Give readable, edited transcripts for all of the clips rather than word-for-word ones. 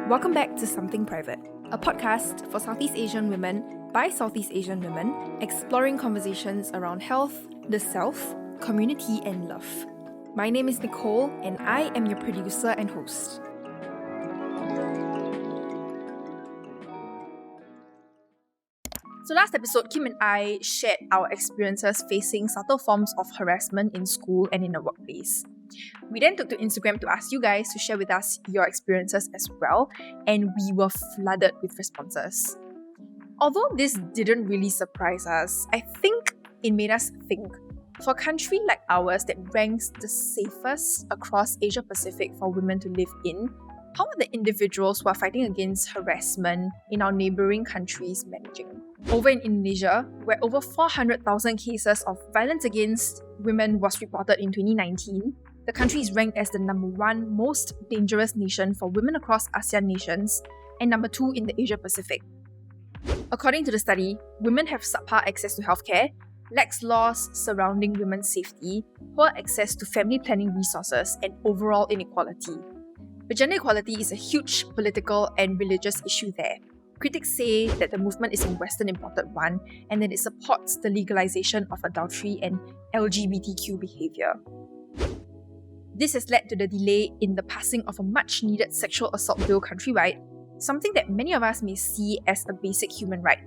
Welcome back to Something Private, a podcast for Southeast Asian women by Southeast Asian women, exploring conversations around health, the self, community, and love. My name is Nicole, and I am your producer and host. So last episode, Kim and I shared our experiences facing subtle forms of harassment in school and in the workplace. We then took to Instagram to ask you guys to share with us your experiences as well, and we were flooded with responses. Although this didn't really surprise us, I think it made us think. For a country like ours that ranks the safest across Asia Pacific for women to live in, how are the individuals who are fighting against harassment in our neighbouring countries managing? Over in Indonesia, where over 400,000 cases of violence against women was reported in 2019, the country is ranked as the number 1 most dangerous nation for women across ASEAN nations and number 2 in the Asia Pacific. According to the study, women have subpar access to healthcare, lax laws surrounding women's safety, poor access to family planning resources, and overall inequality. But gender equality is a huge political and religious issue there. Critics say that the movement is a Western imported one and that it supports the legalization of adultery and LGBTQ behavior. This has led to the delay in the passing of a much-needed sexual assault bill countrywide, something that many of us may see as a basic human right.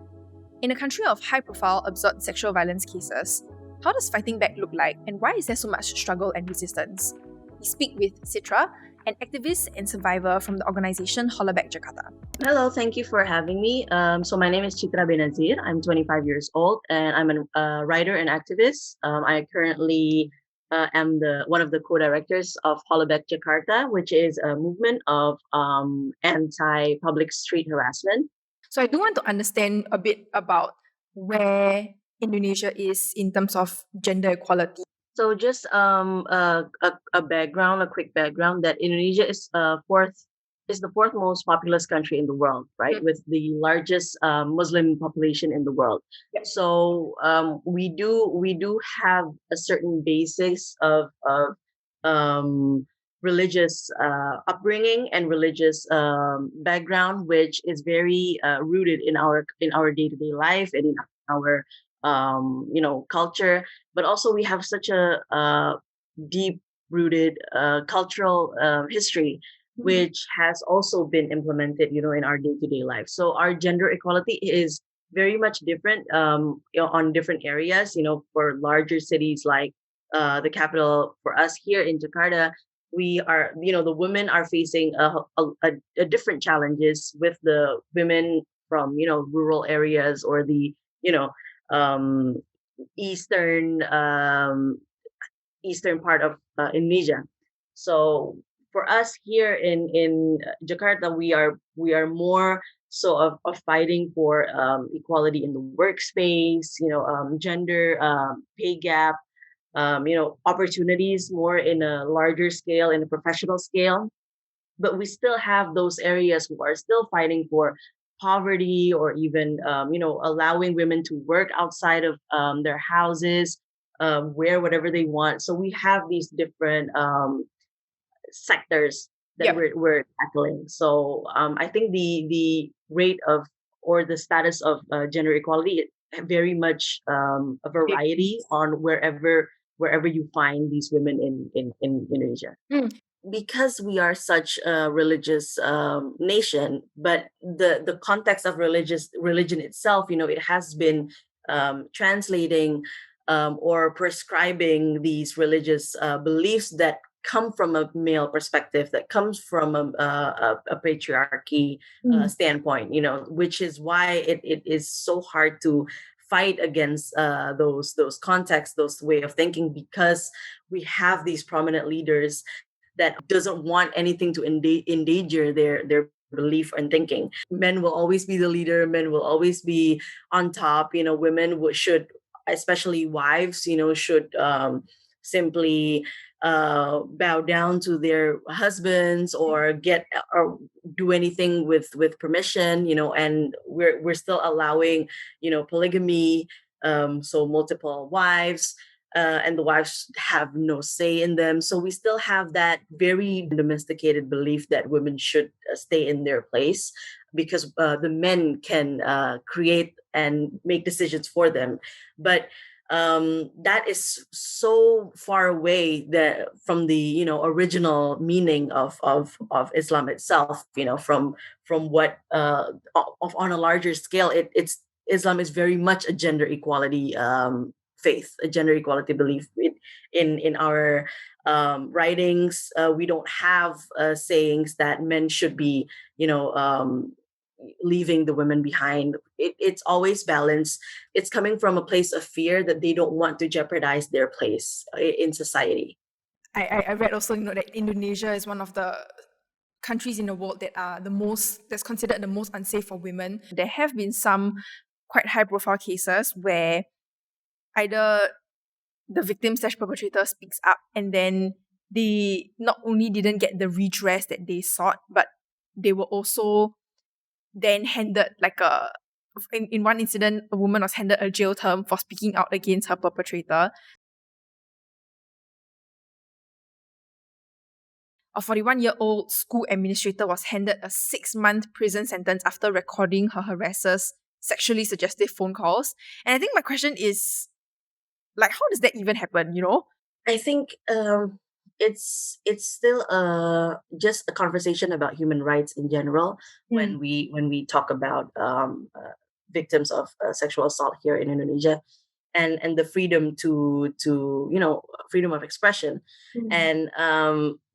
In a country of high-profile observed sexual violence cases, how does fighting back look like, and why is there so much struggle and resistance? We speak with Citra, an activist and survivor from the organization Hollaback Jakarta. Hello, thank you for having me. So my name is Citra Benazir. I'm 25 years old, and I'm a writer and activist. I currently am one of the co-directors of Hollaback Jakarta, which is a movement of anti-public street harassment. So I do want to understand a bit about where Indonesia is in terms of gender equality. So just a quick background that Indonesia is the fourth most populous country in the world, right? Mm-hmm. With the largest Muslim population in the world. Yep. So we do have a certain basis of religious upbringing and religious background, which is very rooted in our day-to-day life and in our culture. But also we have such a deep-rooted cultural history, which has also been implemented, in our day-to-day life. So our gender equality is very much different, on different areas. For larger cities like the capital, for us here in Jakarta, we are, the women are facing a different challenges with the women from, rural areas or the, eastern part of Indonesia. So for us here in Jakarta, we are more so of fighting for equality in the workspace, gender pay gap, opportunities more in a larger scale, in a professional scale. But we still have those areas who are still fighting for poverty, or even allowing women to work outside of their houses, wear whatever they want. So we have these different sectors that we're tackling. So I think the rate of, or the status of gender equality very much a variety on wherever you find these women in Indonesia. Because we are such a religious nation, but the context of religion itself, it has been translating or prescribing these religious beliefs that come from a male perspective, that comes from a patriarchy standpoint, which is why it is so hard to fight against those contexts, those way of thinking, because we have these prominent leaders that doesn't want anything to endanger their belief and thinking. Men will always be the leader. Men will always be on top. Women should, especially wives, should simply bow down to their husbands or do anything with permission. And we're still allowing polygamy, so multiple wives. and the wives have no say in them. So we still have that very domesticated belief that women should stay in their place because the men can create and make decisions for them. But that is so far away from the original meaning of Islam itself. From what on a larger scale, it's Islam is very much a gender equality faith, a gender equality belief. In our writings, we don't have sayings that men should be, leaving the women behind. It's always balanced. It's coming from a place of fear that they don't want to jeopardize their place in society. I read also, that Indonesia is one of the countries in the world that are that's considered the most unsafe for women. There have been some quite high profile cases where either the victim / perpetrator speaks up and then they not only didn't get the redress that they sought, but they were also then handed in one incident, a woman was handed a jail term for speaking out against her perpetrator. A 41-year-old school administrator was handed a 6-month prison sentence after recording her harasser's sexually suggestive phone calls. And I think my question is, how does that even happen, I think it's still just a conversation about human rights in general when we talk about victims of sexual assault here in Indonesia, and the freedom to freedom of expression. And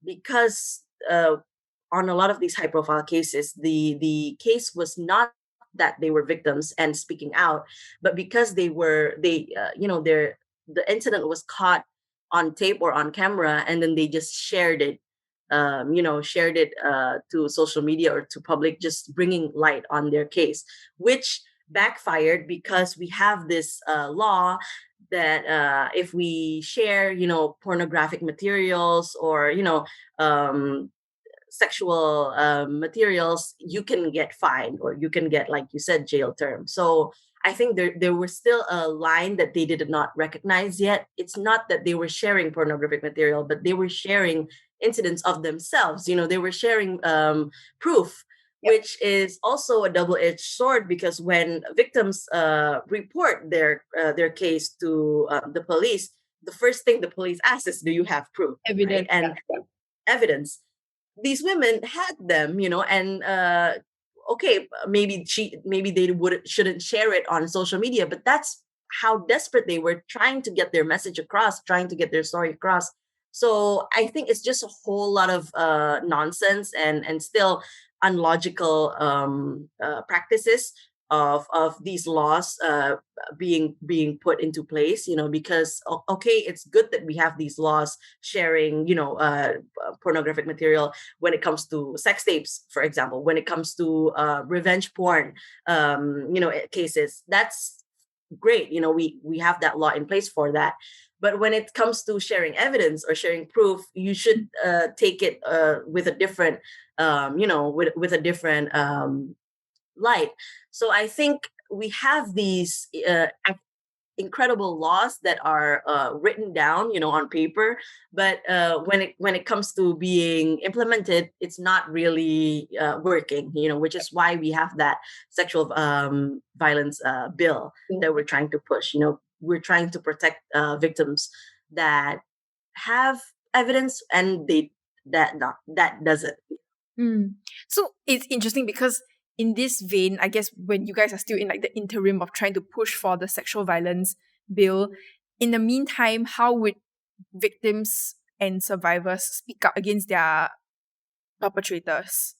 because on a lot of these high profile cases, the case was not that they were victims and speaking out, but because the incident was caught on tape or on camera, and then they just shared it, to social media or to public, just bringing light on their case, which backfired because we have this law that if we share, pornographic materials or sexual materials, you can get fined or you can get, like you said, jail term. So I think there was still a line that they did not recognize yet. It's not that they were sharing pornographic material, but they were sharing incidents of themselves. They were sharing proof, which is also a double-edged sword, because when victims report their case to the police, the first thing the police ask is, "Do you have proof?" Evidence. Right? And evidence. These women had them, and okay, maybe they shouldn't share it on social media, but that's how desperate they were, trying to get their message across, trying to get their story across. So I think it's just a whole lot of nonsense and still unlogical practices of these laws being put into place. Because okay, it's good that we have these laws sharing pornographic material when it comes to sex tapes, for example, when it comes to revenge porn cases. That's great. We have that law in place for that. But when it comes to sharing evidence or sharing proof, you should take it with a different with a different light. So I think we have these incredible laws that are written down, on paper, but when it comes to being implemented, it's not really working. Which is why we have that sexual violence bill that we're trying to push. We're trying to protect victims that have evidence, and that doesn't. So it's interesting because in this vein, I guess when you guys are still in the interim of trying to push for the sexual violence bill, in the meantime, how would victims and survivors speak up against their perpetrators?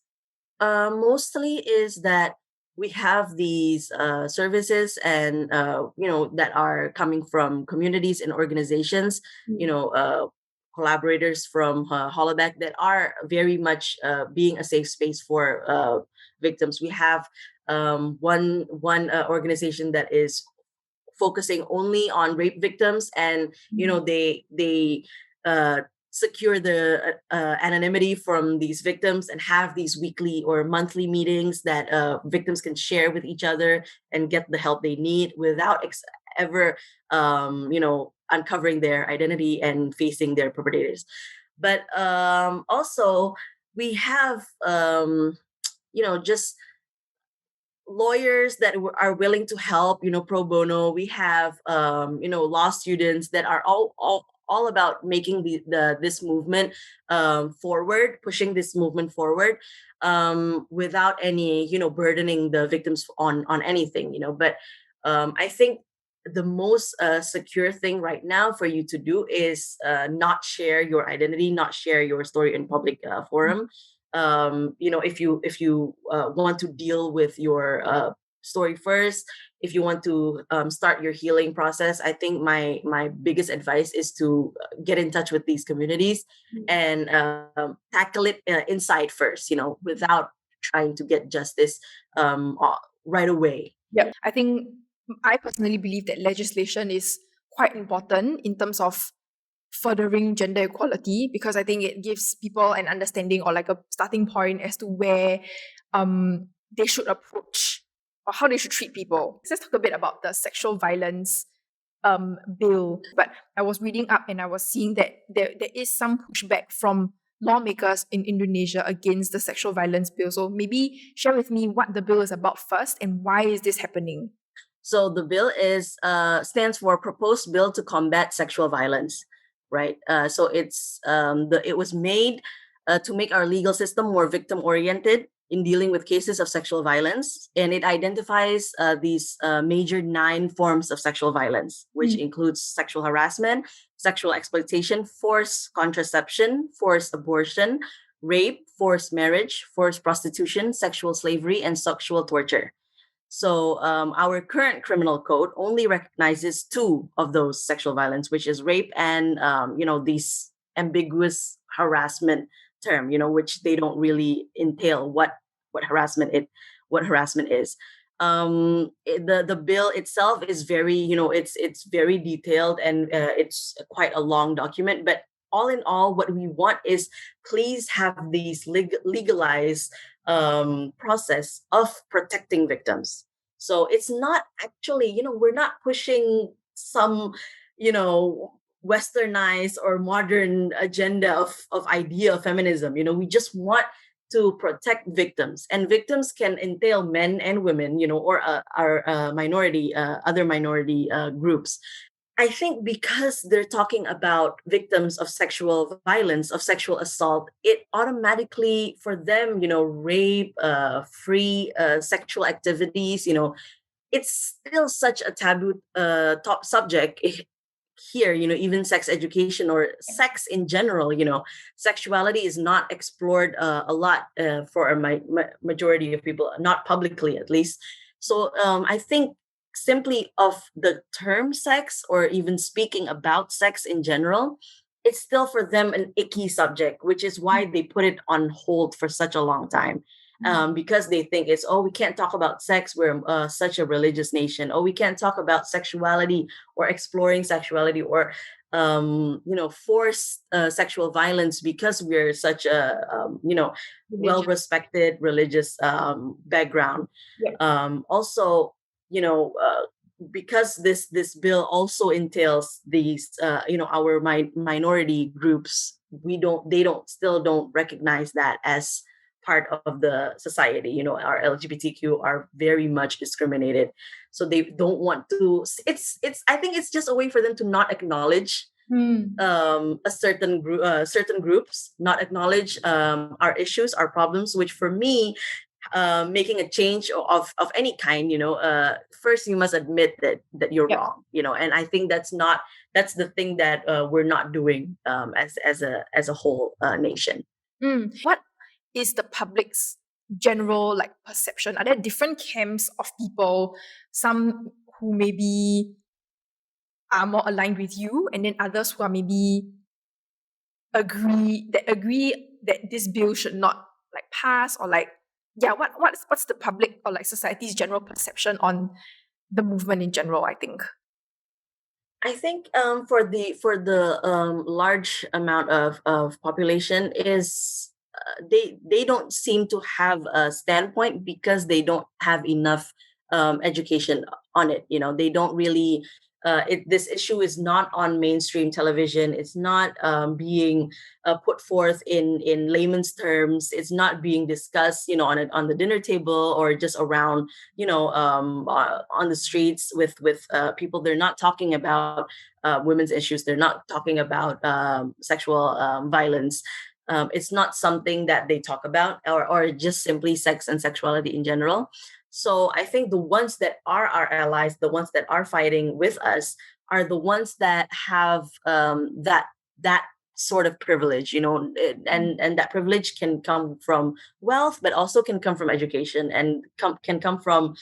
Mostly is that we have these services and that are coming from communities and organizations, collaborators from Hollaback, that are very much being a safe space for victims. We have one organization that is focusing only on rape victims, and they secure the anonymity from these victims and have these weekly or monthly meetings that victims can share with each other and get the help they need without ever uncovering their identity and facing their perpetrators. But also we have just lawyers that are willing to help, pro bono. We have law students that are all about making this movement forward, pushing this movement forward, without any burdening the victims on anything. But I think the most secure thing right now for you to do is not share your identity, not share your story in public forum. If you want to deal with your story first, if you want to start your healing process, I think my biggest advice is to get in touch with these communities and tackle it inside first, without trying to get justice right away. Yeah, I think I personally believe that legislation is quite important in terms of furthering gender equality, because I think it gives people an understanding or like a starting point as to where they should approach or how they should treat people. Let's talk a bit about the sexual violence bill. But I was reading up and I was seeing that there is some pushback from lawmakers in Indonesia against the sexual violence bill. So maybe share with me what the bill is about first and why is this happening? So the bill stands for Proposed Bill to Combat Sexual Violence, right? So it was made to make our legal system more victim oriented in dealing with cases of sexual violence, and it identifies these major 9 forms of sexual violence, which includes sexual harassment, sexual exploitation, forced contraception, forced abortion, rape, forced marriage, forced prostitution, sexual slavery, and sexual torture. So our current criminal code only recognizes 2 of those sexual violence, which is rape and these ambiguous harassment term, which they don't really entail what harassment is. The bill itself is very it's very detailed, and it's quite a long document. But all in all, what we want is please have these legalized process of protecting victims. So it's not actually, we're not pushing some, westernized or modern agenda of idea of feminism. We just want to protect victims, and victims can entail men and women, or our minority, other minority groups. I think because they're talking about victims of sexual violence, of sexual assault, it automatically for them, rape, free sexual activities, it's still such a taboo top subject here, even sex education or sex in general, sexuality is not explored a lot for a majority of people, not publicly at least. So I think simply of the term sex, or even speaking about sex in general, it's still for them an icky subject, which is why they put it on hold for such a long time. Because they think it's, we can't talk about sex, we're such a religious nation. We can't talk about sexuality or exploring sexuality, or forced sexual violence, because we're such a well-respected religious background. Also, because this bill also entails these our minority groups, they don't recognize that as part of the society. Our LGBTQ are very much discriminated, so they don't want to. It's I think it's just a way for them to not acknowledge a certain groups, not acknowledge our issues, our problems. Which for me, making a change of any kind, first you must admit that you're wrong, and I think that's the thing that we're not doing as a whole nation. What is the public's general perception? Are there different camps of people, some who maybe are more aligned with you, and then others who are maybe agree that this bill should not pass, or what's the public or society's general perception on the movement in general? I think for the large amount of population is they don't seem to have a standpoint, because they don't have enough education on it. They don't really this issue is not on mainstream television. It's not being put forth in layman's terms. It's not being discussed, on the dinner table or just around, on the streets with people. They're not talking about women's issues. They're not talking about sexual violence. It's not something that they talk about, or just simply sex and sexuality in general. So I think the ones that are our allies, the ones that are fighting with us, are the ones that have that sort of privilege, and that privilege can come from wealth, but also can come from education, and can come from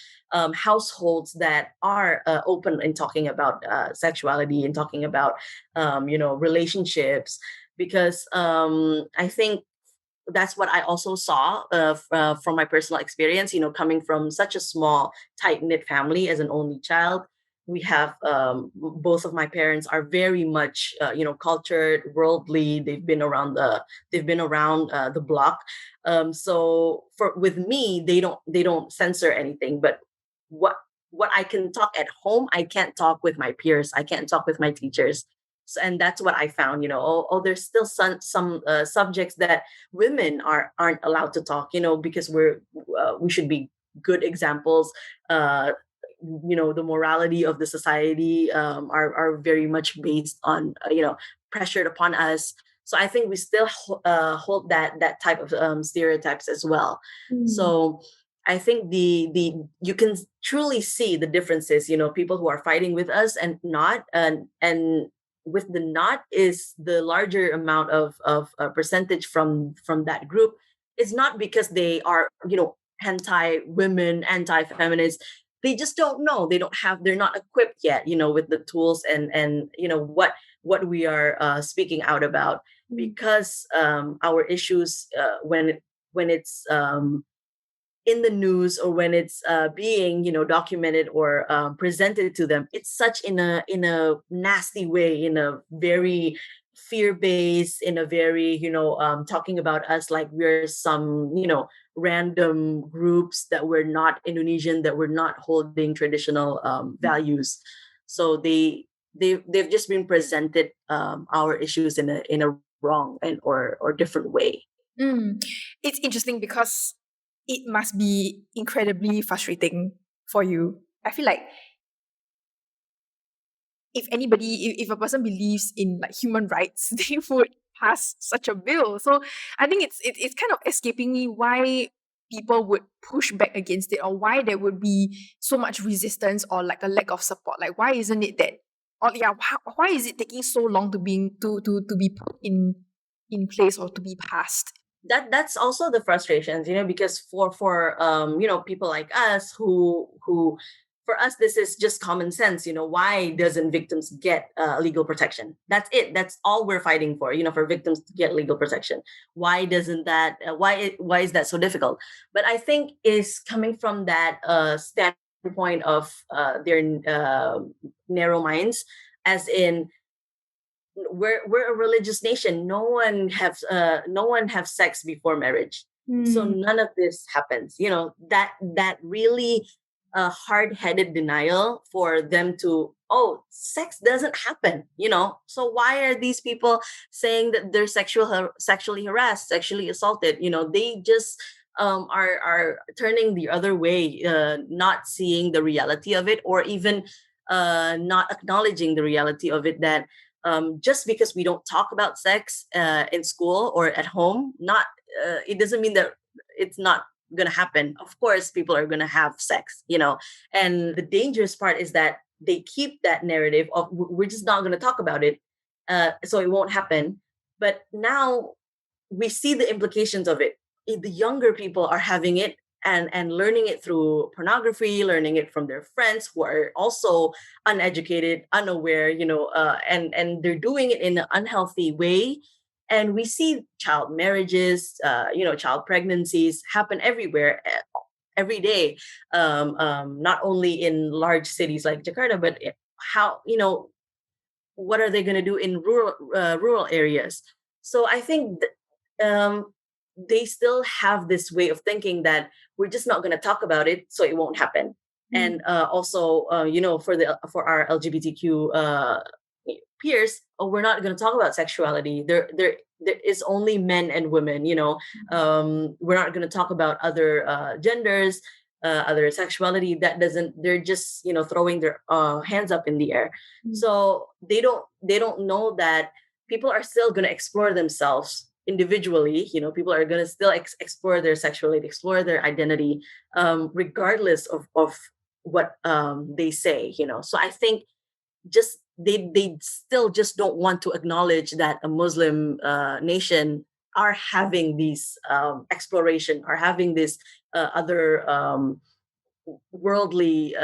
households that are open in talking about sexuality and talking about relationships. Because I think that's what I also saw from my personal experience. Coming from such a small, tight knit family as an only child, we have both of my parents are very much, cultured, worldly. They've been around the block. So for with me, they don't censor anything. But what what I can talk at home, I can't talk with my peers. I can't talk with my teachers. So, and that's what I found. There's still some subjects that women aren't allowed to talk, because we should be good examples. The morality of the society are very much based on pressured upon us. So I think we still hold that type of stereotypes as well. So I think the you can truly see the differences, people who are fighting with us and not, and with the not is the larger amount of percentage from that group. It's not because they are anti women, anti feminist. They just don't know. They're not equipped yet, with the tools and what we are speaking out about. Because our issues, when it's in the news, or when it's being documented or presented to them, it's such in a nasty way, in a very fear based, in a very talking about us like we're some random groups, that we're not Indonesian, that we're not holding traditional values. So they've just been presented our issues in a wrong and or different way. It's interesting because it must be incredibly frustrating for you. I feel like if a person believes in like human rights, they would pass such a bill. So I think it's kind of escaping me why people would push back against it, or why there would be so much resistance or like a lack of support. Like why isn't it that, or yeah, why is it taking so long to be put in place or to be passed? That's also the frustrations, because for people like us, who for us this is just common sense. Why doesn't victims get legal protection? That's it. That's all we're fighting for, for victims to get legal protection. Why doesn't that why is that so difficult? But I think is coming from that standpoint of their narrow minds, as in, we're a religious nation. No one have sex before marriage. So none of this happens. That really hard-headed denial for them to, sex doesn't happen. So why are these people saying that they're sexually harassed, sexually assaulted? They just are turning the other way, not seeing the reality of it, or even not acknowledging the reality of it, that just because we don't talk about sex in school or at home, not it doesn't mean that it's not going to happen. Of course, people are going to have sex, and the dangerous part is that they keep that narrative of, we're just not going to talk about it, so it won't happen. But now we see the implications of it. The younger people are having it, and learning it through pornography, learning it from their friends who are also uneducated, unaware, and they're doing it in an unhealthy way. And we see child marriages, child pregnancies happen everywhere, every day. Not only in large cities like Jakarta, but how, what are they going to do in rural areas? So I think they still have this way of thinking that we're just not going to talk about it, so it won't happen. And also, for our LGBTQ peers, we're not going to talk about sexuality. There is only men and women. We're not going to talk about other genders, other sexuality. That doesn't. They're just throwing their hands up in the air. So they don't know that people are still going to explore themselves individually. People are going to still explore their sexuality, explore their identity, regardless of what they say. So I think just they still just don't want to acknowledge that a Muslim nation are having these exploration, are having this other worldly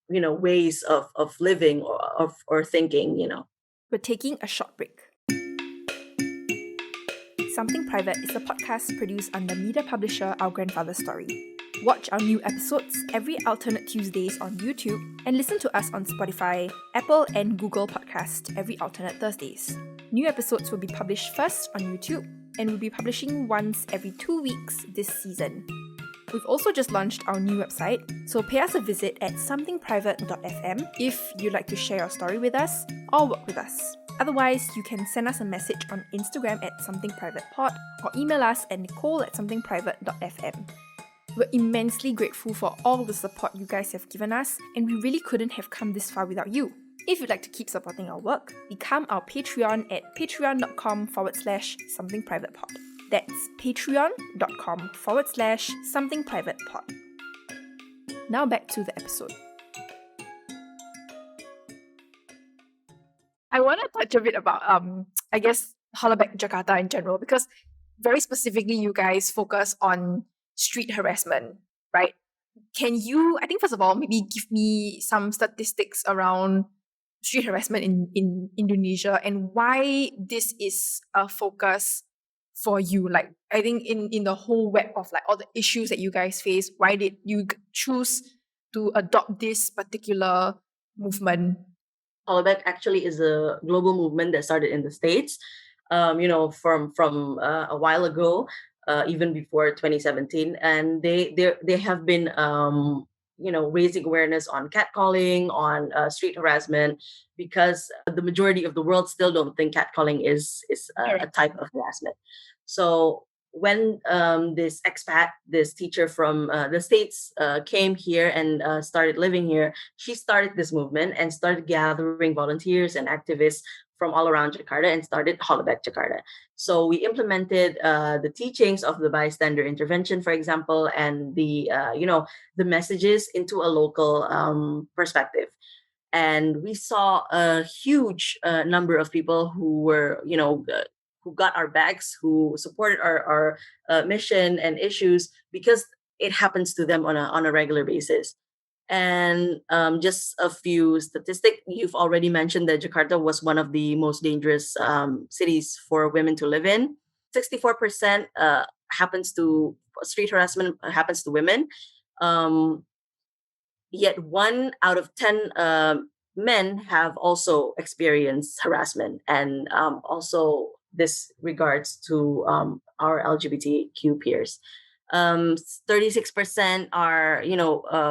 ways of living or thinking. We're taking a short break. Something Private is a podcast produced under media publisher Our Grandfather's Story. Watch our new episodes every alternate Tuesdays on YouTube and listen to us on Spotify, Apple, and Google Podcast every alternate Thursdays. New episodes will be published first on YouTube and we'll be publishing once every 2 weeks this season. We've also just launched our new website, so pay us a visit at somethingprivate.fm if you'd like to share your story with us or work with us. Otherwise, you can send us a message on Instagram at somethingprivatepod or email us at nicole@somethingprivate.fm. We're immensely grateful for all the support you guys have given us, and we really couldn't have come this far without you. If you'd like to keep supporting our work, become our Patreon at patreon.com/somethingprivatepod. That's patreon.com/somethingprivatepod. Now back to the episode. I want to touch a bit about, I guess, Hollaback Jakarta in general, because very specifically, you guys focus on street harassment, right? Can you, I think, first of all, maybe give me some statistics around street harassment in Indonesia and why this is a focus for you? Like, I think in the whole web of like all the issues that you guys face, why did you choose to adopt this particular movement? Hollaback actually is a global movement that started in the States, from a while ago, even before 2017, and they have been raising awareness on catcalling, on street harassment, because the majority of the world still don't think catcalling is a type of harassment. So when this expat, this teacher from the States came here and started living here, she started this movement and started gathering volunteers and activists from all around Jakarta and started Hollaback Jakarta. So we implemented the teachings of the bystander intervention, for example, and the messages into a local perspective. And we saw a huge number of people who were, who got our backs, who supported our mission and issues because it happens to them on a regular basis. And just a few statistics. You've already mentioned that Jakarta was one of the most dangerous cities for women to live in. 64% happens to street harassment happens to women. Yet 1 out of 10 men have also experienced harassment, and also this regards to our LGBTQ peers. 36% are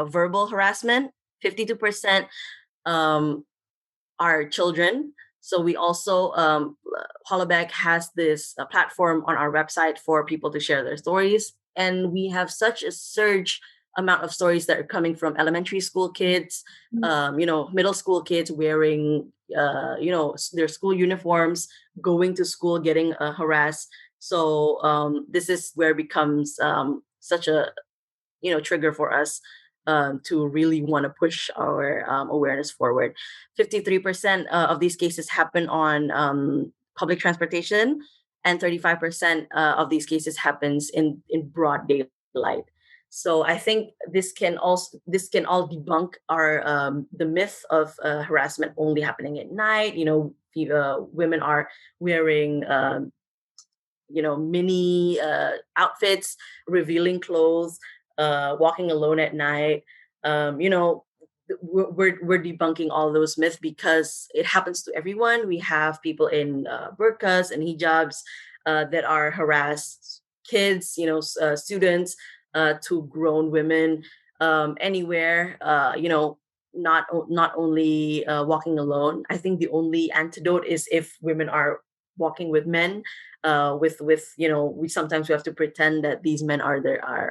verbal harassment. 52% are children. So we also Hollaback has this platform on our website for people to share their stories, and we have such a surge amount of stories that are coming from elementary school kids, middle school kids wearing their school uniforms, going to school, getting harassed. So this is where it becomes such a trigger for us to really want to push our awareness forward. 53% of these cases happen on public transportation, and 35% of these cases happens in broad daylight. So I think this can all debunk our the myth of harassment only happening at night. Women are wearing mini outfits, revealing clothes, walking alone at night. We're debunking all those myths because it happens to everyone. We have people in burqas and hijabs that are harassed, kids, students, to grown women. anywhere. Not only walking alone. I think the only antidote is if women are walking with men. With we sometimes we have to pretend that these men are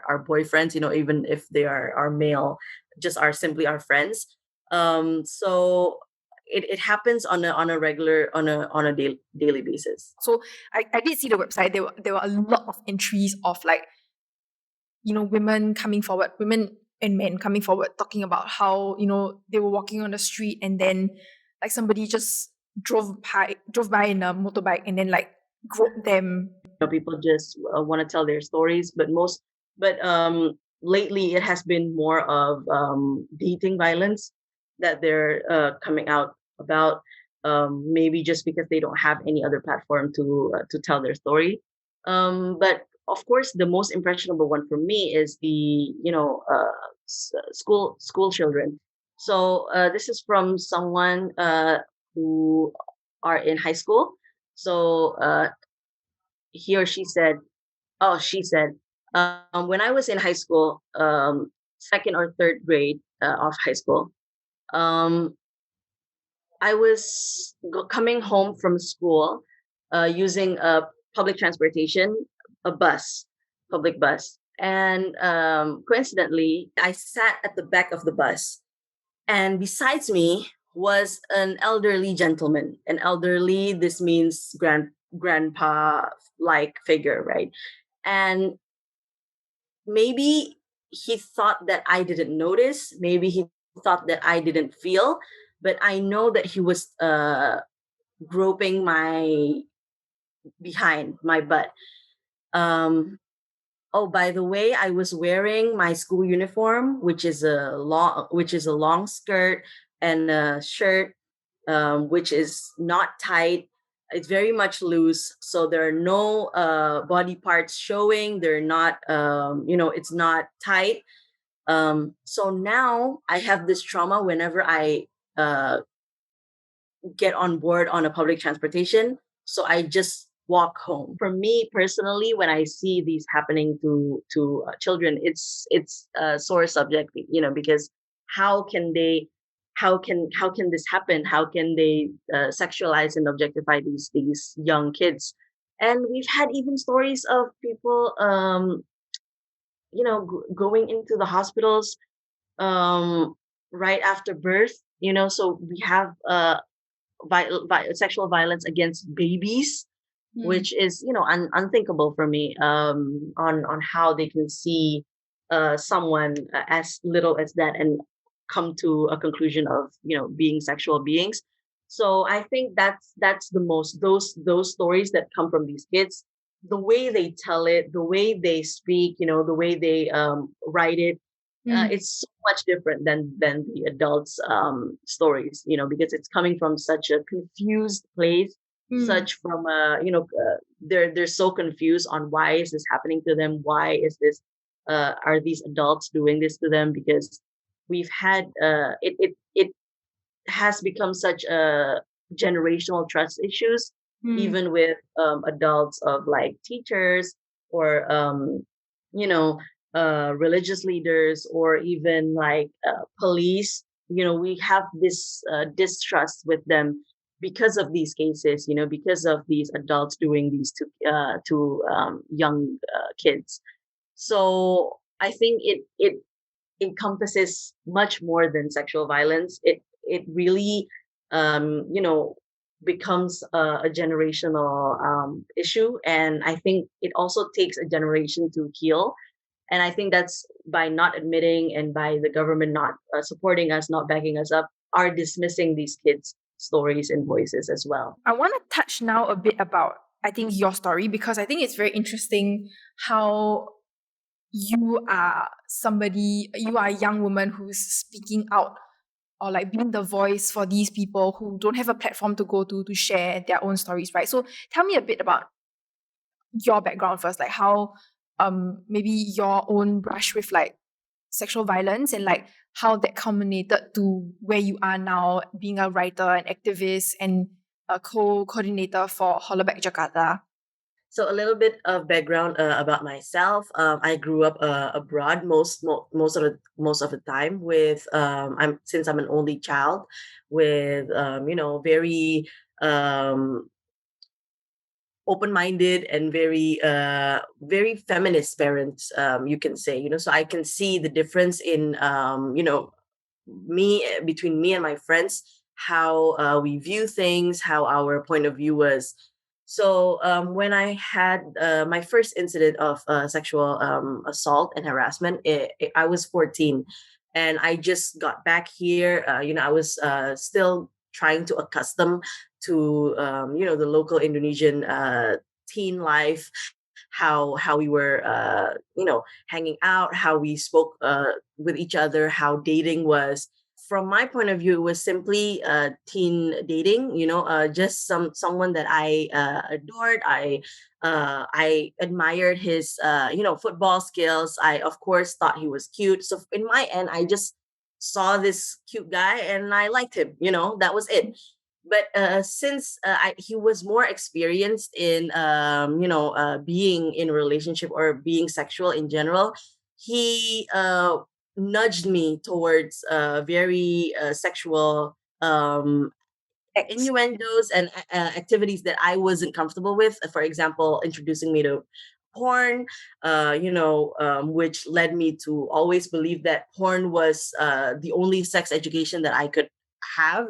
our boyfriends. Even if they are male, just are simply our friends. So it happens on a regular daily basis. So I did see the website. There were a lot of entries of like, women coming forward, women and men coming forward, talking about how, they were walking on the street and then like somebody just drove by in a motorbike and then like groped them. People just want to tell their stories, but lately it has been more of dating violence that they're coming out about, maybe just because they don't have any other platform to tell their story. But of course the most impressionable one for me is the school children. So this is from someone who are in high school. So he or she said, oh, she said, when I was in high school, second or third grade of high school, um, I was coming home from school using a public transportation, a bus, public bus. And coincidentally, I sat at the back of the bus. And besides me was an elderly gentleman. An elderly, this means grandpa like figure, right? And maybe he thought that I didn't notice. Maybe he thought that I didn't feel. But I know that he was groping my behind my butt. Oh, by the way, I was wearing my school uniform, which is a long skirt and a shirt, which is not tight. It's very much loose, so there are no body parts showing. They're not, it's not tight. So now I have this trauma whenever I uh, get on board on a public transportation. So I just walk home. For me personally, when I see these happening to children, it's a sore subject, because how can they, how can this happen? How can they sexualize and objectify these young kids? And we've had even stories of people, going into the hospitals um, right after birth. So we have sexual violence against babies, which is unthinkable for me, on how they can see someone as little as that and come to a conclusion of being sexual beings. So I think that's the most, those stories that come from these kids, the way they tell it, the way they speak, the way they write it, it's so much different than the adults' stories, because it's coming from such a confused place, such from they're so confused on why is this happening to them, why is this are these adults doing this to them, because we've had it has become such a generational trust issues, even with adults of like teachers or you know religious leaders or even like police. We have this distrust with them because of these cases, because of these adults doing these to young kids. So I think it encompasses much more than sexual violence. It really becomes a generational issue, and I think it also takes a generation to heal. And I think that's by not admitting and by the government not supporting us, not backing us up, are dismissing these kids' stories and voices as well. I want to touch now a bit about, I think, your story, because I think it's very interesting how you are a young woman who's speaking out or like being the voice for these people who don't have a platform to go to share their own stories, right? So tell me a bit about your background first, like how maybe your own brush with like sexual violence and like how that culminated to where you are now, being a writer and activist and a co-coordinator for Hollaback Jakarta. So a little bit of background about myself. I grew up abroad most of the time with I'm since I'm an only child with very um, open-minded and very feminist parents, you can say, so I can see the difference in me between me and my friends, how we view things, how our point of view was. So when I had my first incident of sexual assault and harassment, I was 14, and I just got back here. I was still trying to accustom to the local Indonesian teen life, how we were hanging out, how we spoke with each other, how dating was. From my point of view, it was simply teen dating. Just someone that I adored. I admired his football skills. I of course thought he was cute. So in my end, I just saw this cute guy and I liked him. That was it. But since he was more experienced in being in a relationship or being sexual in general, he nudged me towards very sexual innuendos and activities that I wasn't comfortable with. For example, introducing me to porn, which led me to always believe that porn was the only sex education that I could have.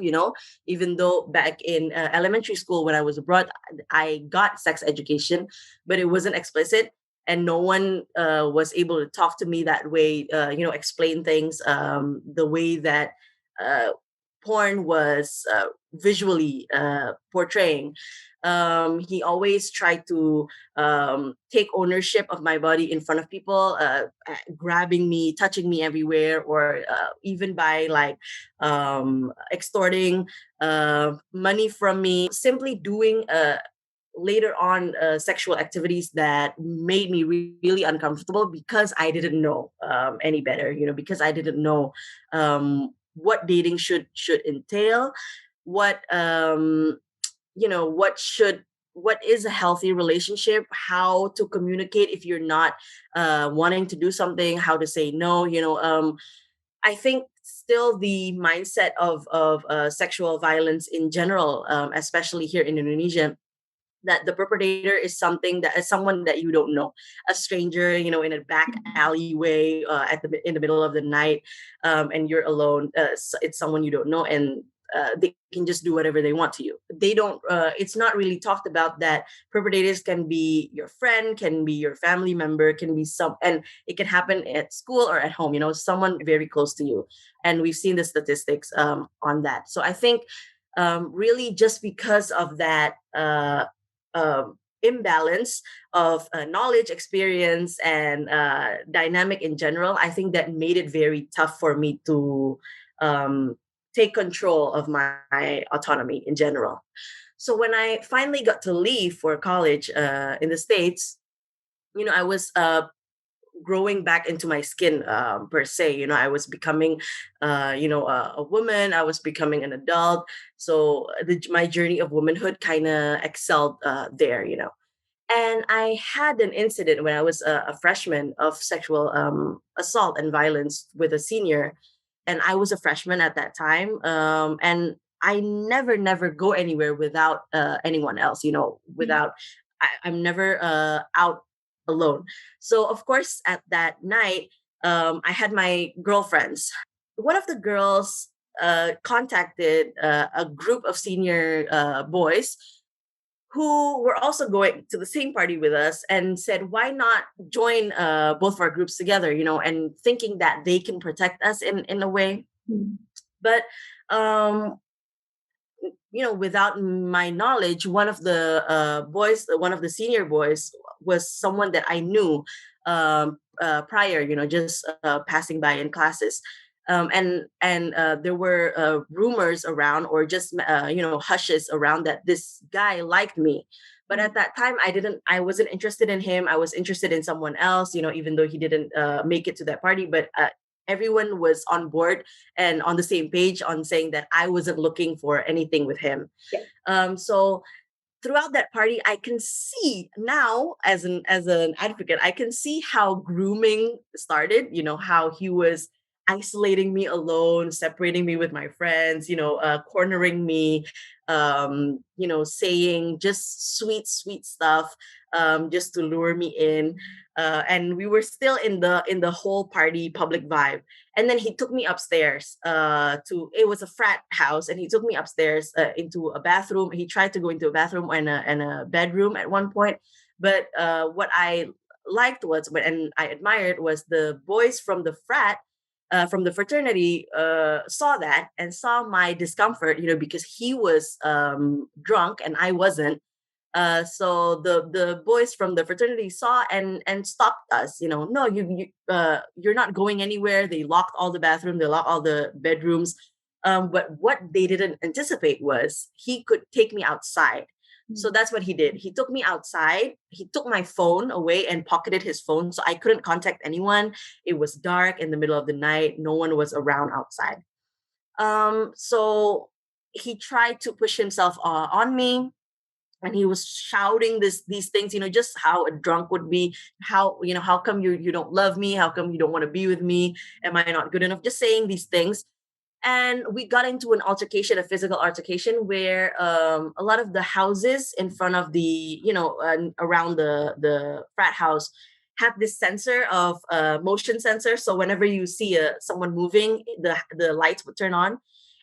Even though back in elementary school when I was abroad, I got sex education, but it wasn't explicit. And no one was able to talk to me that way, explain things the way that uh, porn was visually portraying. He always tried to take ownership of my body in front of people, grabbing me, touching me everywhere, or even by like extorting money from me, simply doing later on sexual activities that made me really uncomfortable because I didn't know any better, because I didn't know what dating should entail, what what is a healthy relationship, how to communicate if you're not wanting to do something, how to say no. I think still the mindset of sexual violence in general, especially here in Indonesia, that the perpetrator is something that is someone that you don't know, a stranger, in a back alleyway in the middle of the night, and you're alone. It's someone you don't know, and they can just do whatever they want to you. They don't. It's not really talked about that perpetrators can be your friend, can be your family member, can be and it can happen at school or at home. Someone very close to you, and we've seen the statistics on that. So I think really just because of that imbalance of knowledge, experience, and dynamic in general, I think that made it very tough for me to take control of my autonomy in general. So when I finally got to leave for college in the States, I was growing back into my skin, per se. I was becoming a woman. I was becoming an adult. So my journey of womanhood kind of excelled there. And I had an incident when I was a freshman of sexual assault and violence with a senior, and I was a freshman at that time. And I never go anywhere without anyone else. Without I'm never out alone. So of course, at that night, I had my girlfriends. One of the girls contacted a group of senior boys who were also going to the same party with us and said, why not join both of our groups together, and thinking that they can protect us in a way. But um, without my knowledge, one of the boys, one of the senior boys, was someone that I knew prior, just passing by in classes. And there were rumors around, or just hushes around, that this guy liked me. But at that time, I wasn't interested in him. I was interested in someone else, even though he didn't make it to that party. But everyone was on board and on the same page on saying that I wasn't looking for anything with him. So throughout that party, I can see now as an advocate, I can see how grooming started. How he was isolating me alone, separating me with my friends. Cornering me. Saying just sweet, sweet stuff, just to lure me in. And we were still in the whole party public vibe. And then he took me upstairs, to it was a frat house, and he took me upstairs, into a bathroom. He tried to go into a bathroom and a bedroom at one point. But what I liked was, and I admired, was the boys from the frat, from the fraternity, saw that and saw my discomfort, because he was drunk and I wasn't. So the boys from the fraternity saw and stopped us. No, you're not going anywhere. They locked all the bathrooms, they locked all the bedrooms. But what they didn't anticipate was he could take me outside. So that's what he did. He took me outside. He took my phone away and pocketed his phone, so I couldn't contact anyone. It was dark in the middle of the night. No one was around outside. So he tried to push himself on me, and he was shouting these things, just how a drunk would be. How come you don't love me? How come you don't want to be with me? Am I not good enough? Just saying these things. And we got into an altercation, a physical altercation, where a lot of the houses in front of the, around the frat house have this sensor of motion sensor. So whenever you see someone moving, the lights would turn on.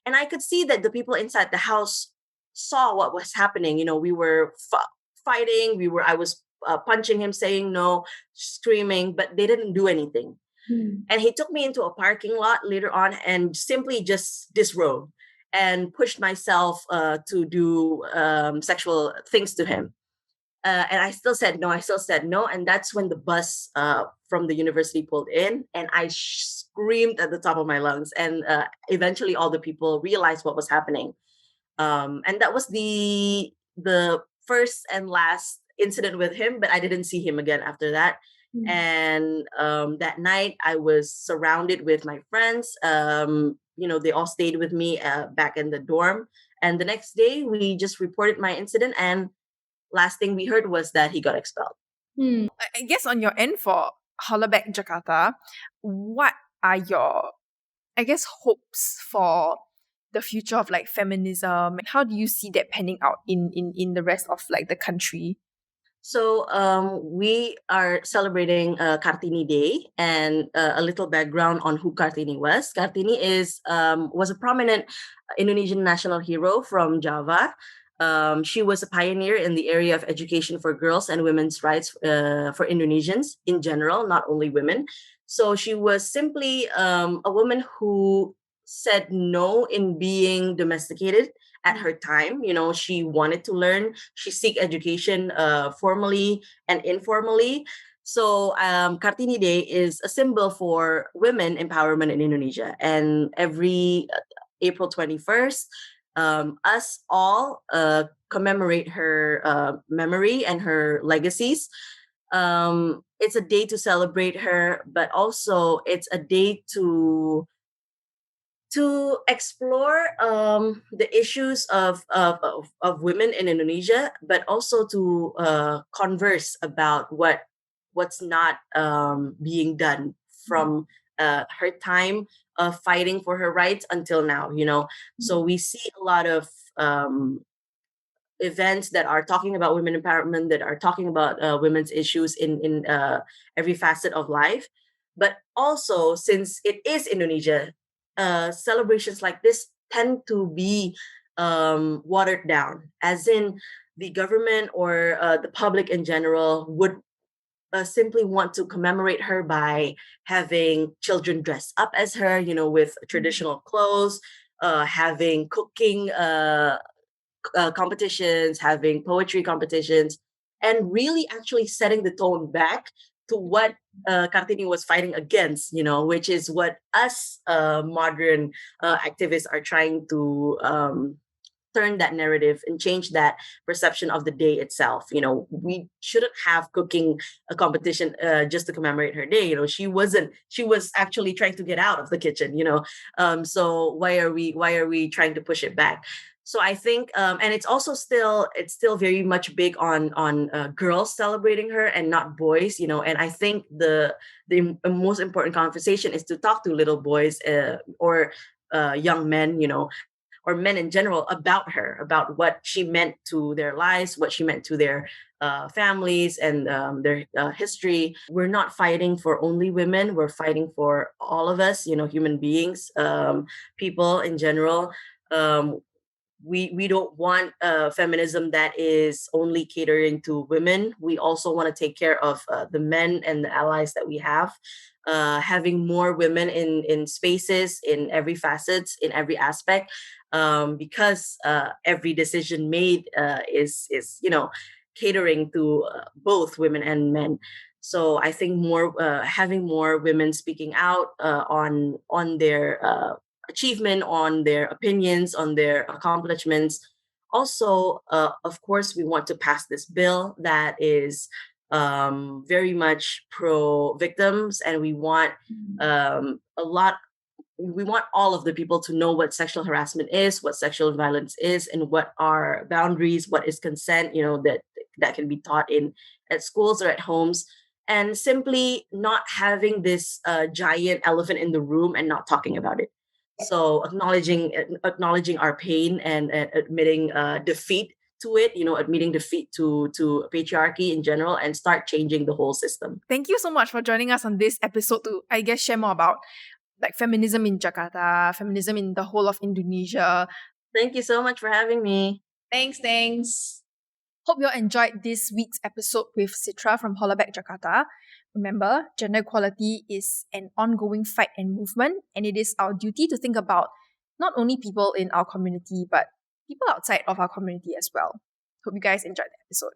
And I could see that the people inside the house saw what was happening. We were fighting. I was punching him, saying no, screaming, but they didn't do anything. And he took me into a parking lot later on and simply just disrobed and pushed myself to do sexual things to him. And I still said no. And that's when the bus from the university pulled in, and I screamed at the top of my lungs. And eventually, all the people realized what was happening. And that was the first and last incident with him. But I didn't see him again after that. And that night, I was surrounded with my friends. They all stayed with me back in the dorm. And the next day, we just reported my incident. And last thing we heard was that he got expelled. I guess on your end for Hollaback Jakarta, what are your, I guess, hopes for the future of like feminism? How do you see that panning out in the rest of like the country? So we are celebrating Kartini Day, and a little background on who Kartini was. Kartini was a prominent Indonesian national hero from Java. She was a pioneer in the area of education for girls and women's rights for Indonesians in general, not only women. So she was simply a woman who said no in being domesticated at her time. She wanted to learn. She seek education formally and informally. So Kartini Day is a symbol for women empowerment in Indonesia. And every April 21st, us all commemorate her memory and her legacies. It's a day to celebrate her, but also it's a day to explore the issues of women in Indonesia, but also to converse about what's not being done from her time of fighting for her rights until now. So we see a lot of events that are talking about women empowerment, that are talking about women's issues in every facet of life. But also, since it is Indonesia, celebrations like this tend to be watered down, as in the government or the public in general would simply want to commemorate her by having children dress up as her, with traditional clothes, having cooking competitions, having poetry competitions, and really actually setting the tone back to what Kartini was fighting against, which is what us modern activists are trying to turn that narrative and change that perception of the day itself. We shouldn't have cooking a competition just to commemorate her day. She was actually trying to get out of the kitchen. So why are we trying to push it back? So I think, and it's still very much big on girls celebrating her and not boys. And I think the most important conversation is to talk to little boys, or young men, or men in general, about her, about what she meant to their lives, what she meant to their families, and their history. We're not fighting for only women. We're fighting for all of us, human beings, people in general. Um, we don't want feminism that is only catering to women. We also want to take care of the men and the allies that we have. Having more women in spaces, in every facets, in every aspect, because every decision made is catering to both women and men. So I think having more women speaking out on their achievement, on their opinions, on their accomplishments. Also, of course, we want to pass this bill that is very much pro victims, and we want a lot. We want all of the people to know what sexual harassment is, what sexual violence is, and what are boundaries, what is consent. That can be taught in at schools or at homes, and simply not having this giant elephant in the room and not talking about it. So acknowledging our pain, and admitting defeat to it, admitting defeat to patriarchy in general, and start changing the whole system. Thank you so much for joining us on this episode to, I guess, share more about like feminism in Jakarta, feminism in the whole of Indonesia. Thank you so much for having me. Thanks. Hope you all enjoyed this week's episode with Citra from Hollaback Jakarta. Remember, gender equality is an ongoing fight and movement, and it is our duty to think about not only people in our community, but people outside of our community as well. Hope you guys enjoyed the episode.